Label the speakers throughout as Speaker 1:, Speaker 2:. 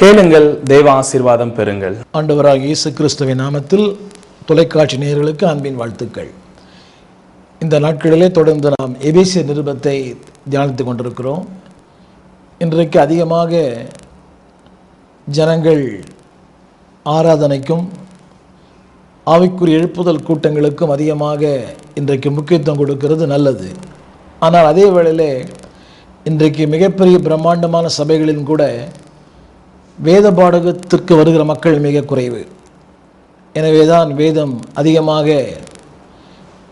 Speaker 1: கேளுங்கள், தேவ ஆசீர்வாதம் பெறுங்கள்.
Speaker 2: ஆண்டவராக இயேசு கிறிஸ்துவின் நாமத்தில் தொலைக்காட்சி நேயர்களுக்கு அன்பின் வாழ்த்துக்கள். இந்த நாட்களிலே தொடர்ந்து நாம் எபேசியர் நிருபத்தை தியானித்துக் கொண்டிருக்கிறோம். இன்றைக்கு அதிகமாக ஜனங்கள் ஆராதனைக்கும் ஆவிக்குரிய எழுப்புதல் கூட்டங்களுக்கும் அதிகமாக இன்றைக்கு முக்கியத்துவம் கொடுக்கிறது நல்லது. ஆனால் அதே வேளையிலே இன்றைக்கு மிகப்பெரிய பிரம்மாண்டமான சபைகளிலும் கூட வேத பாடகத்திற்கு வருகிற மக்கள் மிக குறைவு. எனவே தான் வேதம் அதிகமாக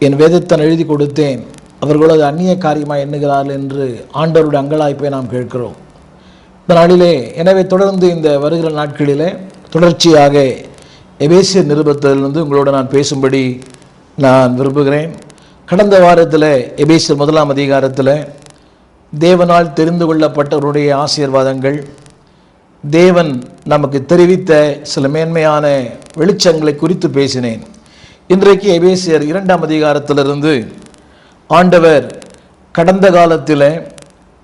Speaker 2: என் வேதத்தை எழுதி கொடுத்தேன், அவர்களோடு அது அந்நிய காரியமாக எண்ணுகிறார்கள் என்று ஆண்டவருடைய அங்கலாய்ப்பை நாம் கேட்கிறோம் இந்த நாளிலே. எனவே தொடர்ந்து இந்த வருகிற நாட்களிலே தொடர்ச்சியாக எபேசியர் நிருபத்திலிருந்து உங்களோடு நான் பேசும்படி நான் விரும்புகிறேன். கடந்த வாரத்தில் எபேசியர் 1 அதிகாரத்தில் தேவனால் தெரிந்து கொள்ளப்பட்டவருடைய ஆசீர்வாதங்கள், தேவன் நமக்கு தெரிவித்த சில மேன்மையான வெளிச்சங்களை குறித்து பேசினேன். இன்றைக்கு எபேசியர் 2 அதிகாரத்திலிருந்து ஆண்டவர் கடந்த காலத்தில்,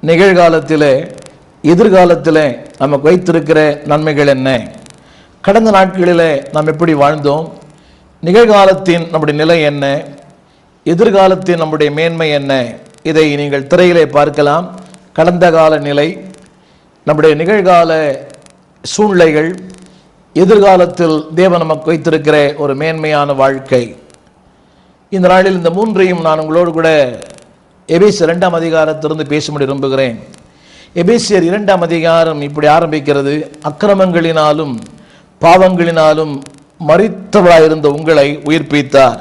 Speaker 2: நிகழ்காலத்தில், எதிர்காலத்தில் நமக்கு வைத்திருக்கிற நன்மைகள் என்ன, கடந்த நாட்களில் நாம் எப்படி வாழ்ந்தோம், நிகழ்காலத்தின் நம்முடைய நிலை என்ன, எதிர்காலத்தின் நம்முடைய மேன்மை என்ன, இதை நீங்கள் திரையிலே பார்க்கலாம். கடந்த கால நிலை, நம்முடைய நிகழ்கால சூழ்நிலைகள், எதிர்காலத்தில் தேவன் நமக்கு வைத்திருக்கிற ஒரு மேன்மையான வாழ்க்கை. இந்த நாளில் இந்த மூன்றையும் நான் உங்களோடு கூட எபேசியர் 2 அதிகாரத்திலிருந்து பேசும்படி விரும்புகிறேன். எபேசியர் 2 அதிகாரம் இப்படி ஆரம்பிக்கிறது: அக்கிரமங்களினாலும் பாவங்களினாலும் மரித்தவராயிருந்த உங்களை உயிர்ப்பித்தார்.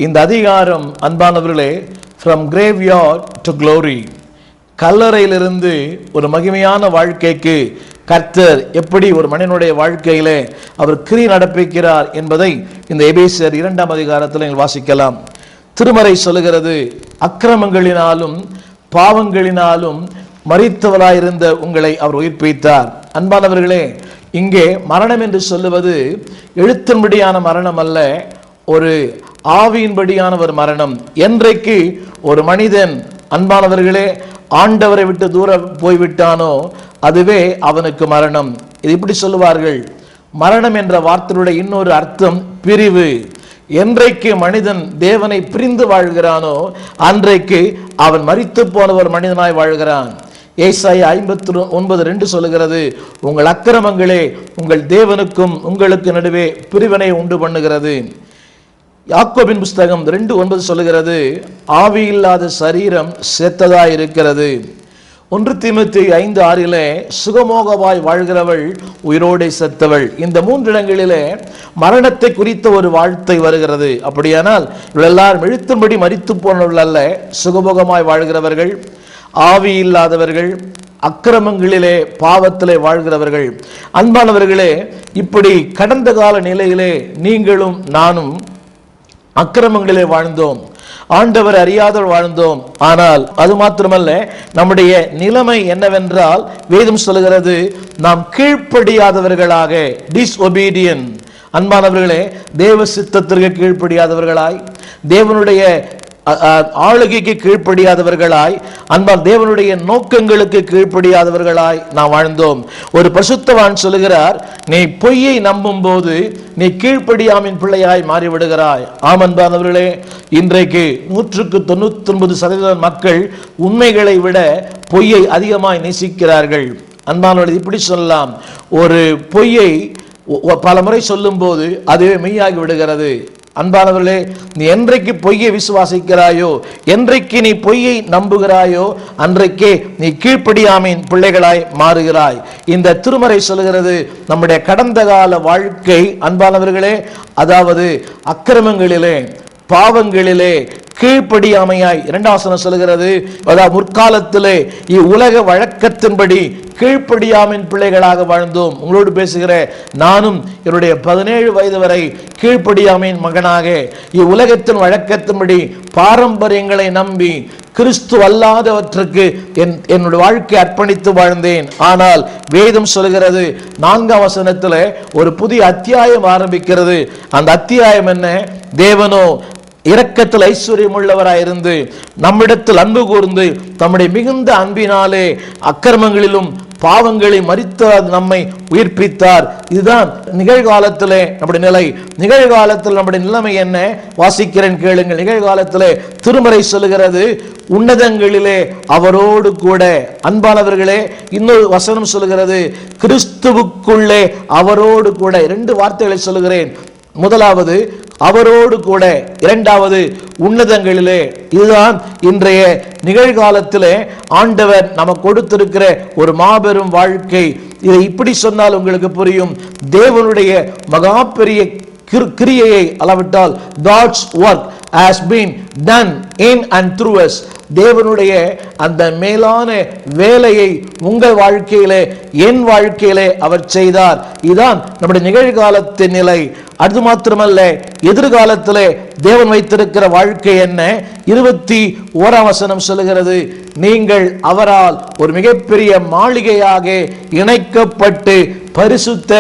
Speaker 2: இந்த அதிகாரம் அன்பானவர்களே, ஃப்ரம் கிரேவ்யார்ட் டு க்ளோரி, கல்லறையிலிருந்து ஒரு மகிமையான வாழ்க்கைக்கு கர்த்தர் எப்படி ஒரு மனிதனுடைய வாழ்க்கையிலே அவர் கிரியை நடப்பிக்கிறார் என்பதை இந்த எபேசியர் 2 அதிகாரத்தில் நீங்கள் வாசிக்கலாம். திருமறை சொல்லுகிறது, அக்கிரமங்களினாலும் பாவங்களினாலும் மரித்தவராயிருந்த உங்களை அவர் உயிர்ப்பித்தார். அன்பானவர்களே, இங்கே மரணம் என்று சொல்லுவது எழுத்தின்படியான மரணம் அல்ல, ஒரு ஆவியின்படியான ஒரு மரணம். என்றைக்கு ஒரு மனிதன் அன்பானவர்களே ஆண்டவரை விட்டு தூரம் போய்விட்டானோ அதுவே அவனுக்கு மரணம். இது இப்படி சொல்லுவார்கள், மரணம் என்ற வார்த்தையுடைய இன்னொரு அர்த்தம் பிரிவு. என்றைக்கு மனிதன் தேவனை பிரிந்து வாழ்கிறானோ அன்றைக்கு அவன் மரித்து போன ஒரு மனிதனாய் வாழ்கிறான். ஏசாயா 59:2 சொல்லுகிறது, உங்கள் அக்கிரமங்களே உங்கள் தேவனுக்கும் உங்களுக்கு நடுவே பிரிவினை உண்டு பண்ணுகிறது. யாக்கோபின் புஸ்தகம் 2:9 சொல்லுகிறது, ஆவி இல்லாத சரீரம் செத்ததா இருக்கிறது. 1 தீமோத்தேயு 5:6 சுகமோகவாய் வாழ்கிறவள் உயிரோடே செத்தவள். இந்த 3 இடங்களிலே மரணத்தை குறித்த ஒரு வார்த்தை வருகிறது. அப்படியானால் எல்லாரும் எழுத்தும்படி மரித்து போனவர்கள் அல்ல, சுகமோகமாய் வாழ்கிறவர்கள், ஆவி இல்லாதவர்கள், அக்கிரமங்களிலே பாவத்திலே வாழ்கிறவர்கள். அன்பானவர்களே, இப்படி கடந்த கால நிலையிலே நீங்களும் நானும் அக்கிரமங்களிலே வாழ்ந்தோம், ஆண்டவர் அறியாதவர் வாழ்ந்தோம். ஆனால் அது மாத்திரமல்ல, நம்முடைய நிலைமை என்னவென்றால் வேதம் சொல்லுகிறது, நாம் கீழ்ப்படியாதவர்களாக, டிஸ்ஒபீடியன்ட். அன்பானவர்களே, தேவ சித்தத்திற்கு கீழ்ப்படியாதவர்களாய், தேவனுடைய ஆளுகைக்கு கீழ்ப்படியாதவர்களாய், அன்பால் தேவனுடைய நோக்கங்களுக்கு கீழ்ப்படியாதவர்களாய் நாம் வாழ்ந்தோம். ஒரு பரிசுத்தவான் சொல்லுகிறார், நீ பொய்யை நம்பும் போது நீ கீழ்ப்படியாமின் பிள்ளையாய் மாறிவிடுகிறாய். ஆம் அன்பானவர்களே, இன்றைக்கு 99% மக்கள் உண்மைகளை விட பொய்யை அதிகமாய் நேசிக்கிறார்கள். அன்பானவர்கள், இப்படி சொல்லலாம், ஒரு பொய்யை பல முறை சொல்லும் போது அதுவே மெய்யாகி விடுகிறது. அன்பானவர்களே, நீ என்றைக்கு பொய்யை விசுவாசிக்கிறாயோ, என்றைக்கு நீ பொய்யை நம்புகிறாயோ அன்றைக்கே நீ கீழ்ப்படியாமையின் பிள்ளைகளாய் மாறுகிறாய். இந்த திருமறை சொல்லுகிறது, நம்முடைய கடந்த கால வாழ்க்கை அன்பானவர்களே, அதாவது அக்கிரமங்களிலே பாவங்களிலே கீழ்ப்படியாமையாய், 2 வசனம் சொல்லுகிறது, அதாவது முற்காலத்திலே இவ்வுலக வழக்கத்தின்படி கீழ்ப்படியாமின் பிள்ளைகளாக வாழ்ந்தோம். உங்களோடு பேசுகிற நானும் என்னுடைய 17 வயது வரை கீழ்ப்படியாமின் மகனாக இவ்வுலகத்தின் வழக்கத்தின்படி பாரம்பரியங்களை நம்பி கிறிஸ்து அல்லாதவற்றுக்கு என்னுடைய வாழ்க்கை அர்ப்பணித்து வாழ்ந்தேன். ஆனால் வேதம் சொல்கிறது 4ஆம் வசனத்தில் ஒரு புதிய அத்தியாயம் ஆரம்பிக்கிறது. அந்த அத்தியாயம் என்ன? தேவனோ இரக்கத்தில் ஐஸ்வர்யம் உள்ளவராயிருந்து நம்மிடத்தில் அன்பு கூர்ந்து தம்முடைய மிகுந்த அன்பினாலே அக்கிரமங்களிலும் பாவங்களை மரித்தார், நம்மை உயிர்ப்பித்தார். இதுதான் நிகழ்காலத்திலே நம்முடைய நிலை. நிகழ்காலத்தில் நம்முடைய நிலைமை என்ன? வாசிக்கிறேன் கேளுங்கள். நிகழ்காலத்திலே திருமறை சொல்லுகிறது, உன்னதங்களிலே அவரோடு கூட. அன்பானவர்களே, இன்னொரு வசனம் சொல்லுகிறது, கிறிஸ்துவுக்குள்ளே அவரோடு கூட. இரண்டு வார்த்தைகளை சொல்லுகிறேன். முதலாவது அவரோடு கூட, இரண்டாவது உன்னதங்களிலே. இதுதான் இன்றைய நிகழ்காலத்திலே ஆண்டவர் நமக்கு கொடுத்திருக்கிற ஒரு மாபெரும் வாழ்க்கை. இதை இப்படி சொன்னால் உங்களுக்கு புரியும். தேவனுடைய மகா பெரிய கிரியையை அளவிட்டால், God's work has been done in and through us. தேவனுடைய அந்த மேலான வேலையை உங்கள் வாழ்க்கையிலே, என் வாழ்க்கையிலே அவர் செய்தார். இதுதான் நம்முடைய நிகழ்காலத்தின் நிலை. அது மாத்திரமல்ல, எதிர்காலத்திலே தேவன் வைத்திருக்கிற வாழ்க்கை என்ன? 21ஆம் வசனம் சொல்லுகிறது, நீங்கள் அவரால் ஒரு மிகப்பெரிய மாளிகையாக இணைக்கப்பட்டு பரிசுத்த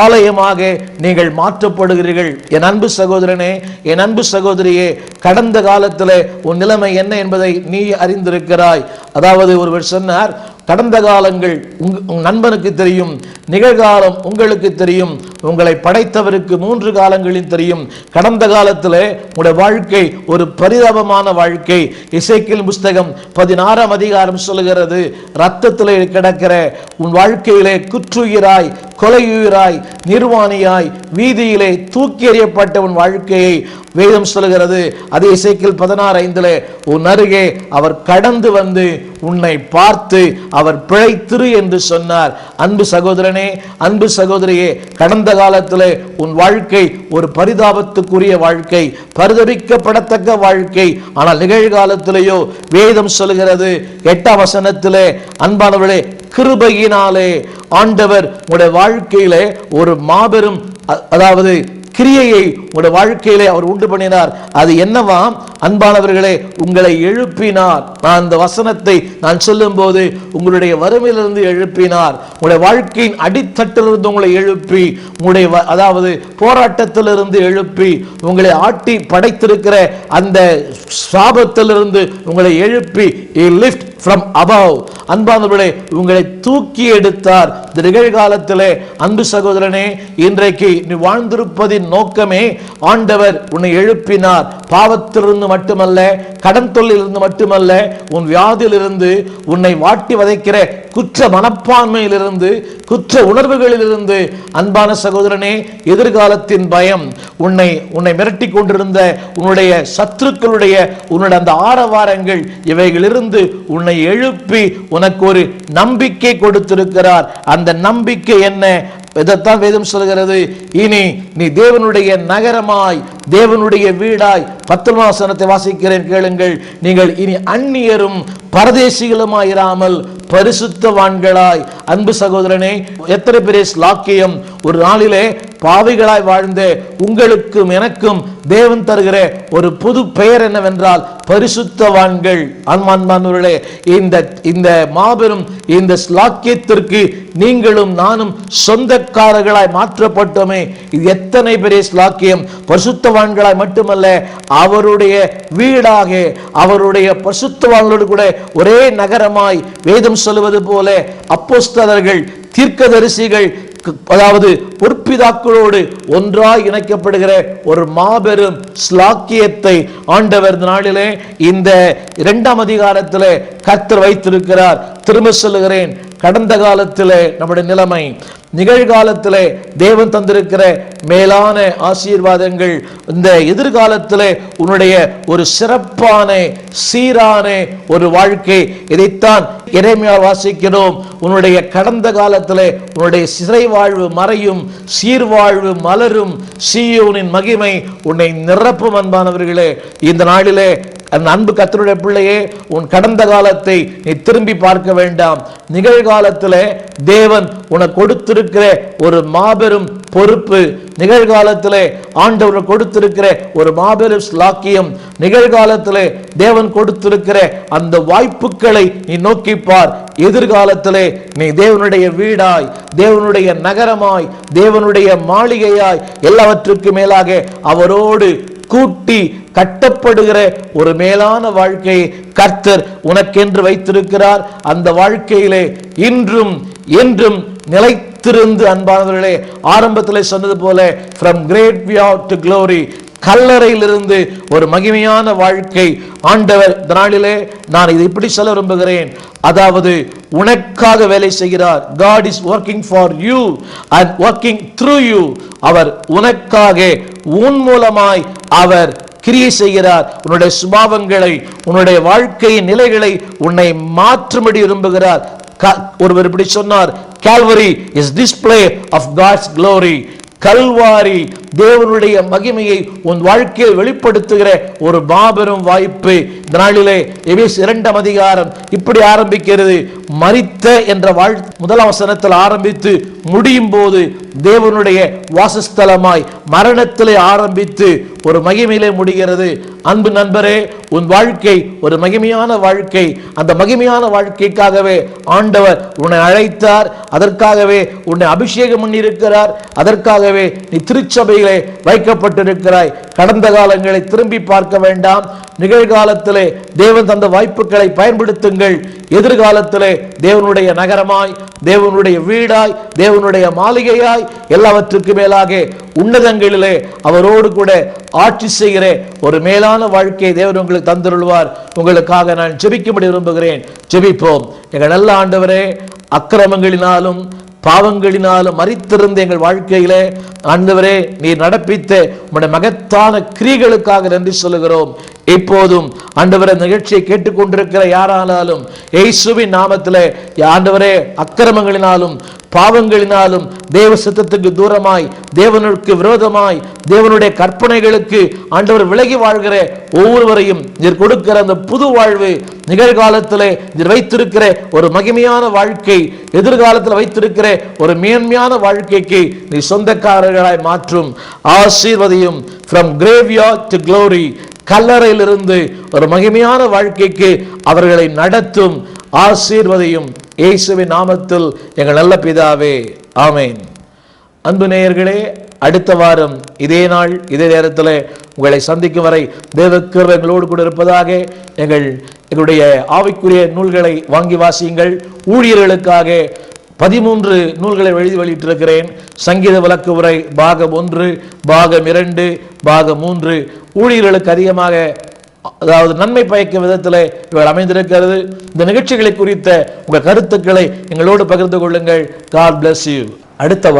Speaker 2: ஆலயமாக நீங்கள் மாற்றப்படுகிறீர்கள். என் அன்பு சகோதரனே, என் அன்பு சகோதரியே, கடந்த காலத்தில் உன் நிலைமை என்ன என்பதை நீ அறிந்திருக்கிறாய். அதாவது ஒருவர் சொன்னார், கடந்த காலங்கள் உங்க நண்பனுக்கு தெரியும், நிகழ்காலம் உங்களுக்கு தெரியும், உங்களை படைத்தவருக்கு 3 காலங்களில் தெரியும். கடந்த காலத்தில் உங்களுடைய வாழ்க்கை ஒரு பரிதாபமான வாழ்க்கை. எசேக்கியேல் புஸ்தகம் 16ஆம் அதிகாரம் சொல்லுகிறது, ரத்தத்திலே கிடக்கிற உன் வாழ்க்கையிலே குற்றுயிராய், கொலையுயிராய், நிர்வாணியாய், வீதியிலே தூக்கி எறியப்பட்ட உன் வாழ்க்கையை வேதம் சொல்லுகிறது. அது எசேக்கியேல் 16:5 உன் அருகே அவர் கடந்து வந்து உன்னை பார்த்து அவர் பிழைத்திரு என்று சொன்னார். அன்பு சகோதரனே, அன்பு சகோதரியே, கடந்த காலத்திலே உன் வாழ்க்கை ஒரு பரிதாபத்துக்குரிய வாழ்க்கை, பரிதபிக்கப்படத்தக்க வாழ்க்கை. ஆனால் நிகழ்காலத்திலேயோ வேதம் சொல்லுகிறது 8ஆம் வசனத்திலே, அன்பானவர்களே, கிருபையினாலே ஆண்டவர் உங்களுடைய வாழ்க்கையிலே ஒரு மாபெரும் அதாவது கிரியையை உங்களுடைய வாழ்க்கையிலே அவர் உண்டு பண்ணினார். அது என்னவாம்? அன்பானவர்களே, உங்களை எழுப்பினார். நான் அந்த வசனத்தை நான் சொல்லும் போது உங்களுடைய வறுமையிலிருந்து எழுப்பினார். உங்களுடைய வாழ்க்கையின் அடித்தட்டிலிருந்து உங்களை எழுப்பி, உங்களுடைய அதாவது போராட்டத்திலிருந்து எழுப்பி, உங்களை ஆட்டி படைத்திருக்கிற அந்த சாபத்திலிருந்து உங்களை எழுப்பி, lift from above. அன்பானவர்களே, உங்களை தூக்கி எடுத்தார். இந்த நிகழ்காலத்திலே அன்பு சகோதரனே, இன்றைக்கு நீ வாழ்ந்திருப்பதின் நோக்கமே ஆண்டவர் உன்னை எழுப்பினார். பாவத்திலிருந்து மட்டுமல்ல, கடன் தொல்லிலிருந்து மட்டுமல்ல, உன் வியாதியிலிருந்து, உன்னை வாட்டி வதைக்கிற குற்ற மனப்பான்மையிலிருந்து, குற்ற உணர்வுகளிலிருந்து. அன்பான சகோதரனே, எதிர்காலத்தின் பயம், உன்னை மிரட்டி கொண்டிருந்த உன்னுடைய சத்துருக்களுடைய உன்னுடைய அந்த ஆரவாரங்கள், இவைகளிலிருந்து உன்னை எழுப்பி உனக்கு ஒரு நம்பிக்கை கொடுத்திருக்கிறார். அந்த நம்பிக்கை என்ன? இதைத்தான் வேதம் சொல்கிறது, இனி நீ தேவனுடைய நகரமாய், தேவனுடைய வீடாய். 10ஆம் வசனத்தை வாசிக்கிறேன் கேளுங்கள். நீங்கள் இனி அந்நியரும் பரதேசிகளுமாயிராமல் பரிசுத்தவான்களாய். அன்பு சகோதரனே, எத்தனை பெரிய ஸ்லாக்கியம்! ஒரு நாளிலே பாவிகளாய் வாழ்ந்த உங்களுக்கும் எனக்கும் தேவன் தருகிற ஒரு புது பெயர் என்னவென்றால் பரிசுத்தவான்கள். அன்பானவர்களே, இந்த மாபெரும் இந்த ஸ்லாக்கியத்திற்கு நீங்களும் நானும் சொந்தக்காரர்களாய் மாற்றப்பட்டோமே. இது எத்தனை பெரிய ஸ்லாக்கியம்! பரிசுத்தவான்களாய் மட்டுமல்ல, அவருடைய வீடாக, அவருடைய பரிசுத்தவான்களோடு கூட ஒரே நகரமாய். வேதம் சொல்லுவது போல அப்போஸ்தலர்கள், தீர்க்கதரிசிகள், அதாவது பொற்பிதாக்களோடு ஒன்றாய் இணைக்கப்படுகிற ஒரு மாபெரும் ஸ்லாக்கியத்தை ஆண்டவர் நாளிலே இந்த 2ஆம் அதிகாரத்திலே கர்த்தர் வைத்திருக்கிறார். திரும்ப சொல்லுகிறேன், கடந்த காலத்திலே நம்முடைய நிலைமை, நிகழ்காலத்திலே தேவன் தந்திருக்கிற மேலான ஆசீர்வாதங்கள், இந்த எதிர்காலத்திலே உன்னுடைய ஒரு சிறப்பான சீரான ஒரு வாழ்க்கை. இதைத்தான் எரேமியாவில் வாசிக்கிறோம். உன்னுடைய கடந்த காலத்திலே உன்னுடைய சிறை வாழ்வு மறையும், சீர்வாழ்வு மலரும், சீயோனின் மகிமை உன்னை நிரப்பும். அன்பானவர்களே, இந்த நாளிலே அன்பு கர்த்தருடைய பிள்ளையே, உன் கடந்த காலத்தை நீ திரும்பி பார்க்க வேண்டாம். நிகழ்காலத்திலே தேவன் உனக்கு கொடுத்திருக்கிற ஒரு மாபெரும் பொறுப்பு, நிகழ்காலத்திலே ஆண்டவர் கொடுத்திருக்கிற ஒரு மாபெரும் ஸ்லாக்கியம், நிகழ்காலத்திலே தேவன் கொடுத்திருக்கிற அந்த வாய்ப்புகளை நீ நோக்கி பார். எதிர்காலத்திலே நீ தேவனுடைய வீடாய், தேவனுடைய நகரமாய், தேவனுடைய மாளிகையாய், எல்லாவற்றுக்கும் மேலாக அவரோடு கூட்டி கட்டப்படுகிற ஒரு மேலான வாழ்க்கையை கர்த்தர் உனக்கென்று வைத்திருக்கிறார். அந்த வாழ்க்கையிலே இன்றும் என்றும் நிலைத்திருந்து, அன்பானவர்களே, ஆரம்பத்திலே சொன்னது போல from graveyard to glory, கல்லறையிலிருந்து ஒரு மகிமையான வாழ்க்கை. ஆண்டவர் இந்த நாளிலே நான் இதை இப்படி சொல்ல விரும்புகிறேன், அதாவது உனக்காக வேலை செய்கிறார். God is working for you and working through you. அவர் உனக்காக உன் மூலமாய் அவர் கிரியை செய்கிறார். உன்னுடைய சுபாவங்களை, உன்னுடைய வாழ்க்கையின் நிலைகளை உன்னை மாற்றும்படி விரும்புகிறார். ஒருவர் இப்படி சொன்னார், Calvary is display of God's glory. Kalvari தேவனுடைய மகிமையை உன் வாழ்க்கையில் வெளிப்படுத்துகிற ஒரு மாபெரும் வாய்ப்பு. இந்த நாளிலே எபேசியர் 2ஆம் அதிகாரம் இப்படி ஆரம்பிக்கிறது. மரித்த என்ற முதலாம் வசனத்தில் ஆரம்பித்து முடியும் போது தேவனுடைய வாசஸ்தலமாய் மரணத்திலே ஆரம்பித்து ஒரு மகிமையிலே முடிகிறது. அன்பு நண்பரே, உன் வாழ்க்கை ஒரு மகிமையான வாழ்க்கை. அந்த மகிமையான வாழ்க்கைக்காகவே ஆண்டவர் உன்னை அழைத்தார். அதற்காகவே உன்னை அபிஷேகம் பண்ணியிருக்கிறார். அதற்காகவே நீ திருச்சபையிலே வைக்கப்பட்டிருக்கிறாய். கடந்த காலங்களை திரும்பி பார்க்க வேண்டாம். நிகழ்காலத்திலே தேவன் தந்த வாய்ப்புகளை பயன்படுத்துங்கள். எதிர்காலத்திலே தேவனுடைய நகரமாய், தேவனுடைய வீடாய், தேவனுடைய மாளிகையாய், எல்லாவற்றுக்கு மேலாக உன்னதங்களிலே அவரோடு கூட ஆட்சி செய்கிற ஒரு மேலான வாழ்க்கையை தேவன் உங்களுக்கு தந்தருள்வார். உங்களுக்காக நான் ஜெபிக்கும்படி விரும்புகிறேன். ஜெபிப்போம். எங்கள் நல்ல ஆண்டவரே, அக்கிரமங்களினாலும் பாவங்களினாலும் மரித்திருந்த எங்கள் வாழ்க்கையிலே ஆண்டவரே நீர் நடப்பித்த உம்முடைய மகத்தான கிரியைகளுக்காக நன்றி சொல்லுகிறோம். இப்போதும் ஆண்டவரே நிகழ்ச்சியை கேட்டுக்கொண்டிருக்கிற யாரானாலும் இயேசுவின் நாமத்திலே ஆண்டவரே அக்கிரமங்களினாலும் பாவங்களினாலும் தேவ சித்தத்துக்கு தூரமாய், தேவனுக்கு விரோதமாய், தேவனுடைய கற்பனைகளுக்கு ஆண்டவர் விலகி வாழ்கிற ஒவ்வொருவரையும் நீர் கொடுக்கிற அந்த புது வாழ்வு, நிகழ்காலத்திலே நீர் வைத்திருக்கிற ஒரு மகிமையான வாழ்க்கை, எதிர்காலத்தில் வைத்திருக்கிற ஒரு மேன்மையான வாழ்க்கைக்கு நீ சொந்தக்காரர்களாய் மாற்றும். ஆசீர்வதியும். from graveyard to glory, கல்லறையிலிருந்து ஒரு மகிமையான வாழ்க்கைக்கு அவர்களை நடத்தும். ஆசீர்வதியும். இயேசுவின் நாமத்தில் எங்கள் நல்ல பிதாவே, ஆமென். அன்பு நேயர்களே, அடுத்த வாரம் இதே நாள் இதே நேரத்தில் உங்களை சந்திக்கும் வரை தேவ கிருபை எங்களோடு கூட இருப்பதாக. எங்களுடைய ஆவிக்குரிய நூல்களை வாங்கி வாசியுங்கள். ஊழியர்களுக்காக 13 நூல்களை எழுதி வெளியிட்டிருக்கிறேன். சங்கீத விளக்கு உரை பாகம் 1, பாகம் 2, பாகம் 3 ஊழியர்களுக்கு அதிகமாக, அதாவது நன்மை பயக்கும் விதத்தில் இவர் அமைந்திருக்கிறது. இந்த நிகழ்ச்சிகளை குறித்த உங்கள் கருத்துக்களை எங்களோடு பகிர்ந்து கொள்ளுங்கள். God bless you. அடுத்த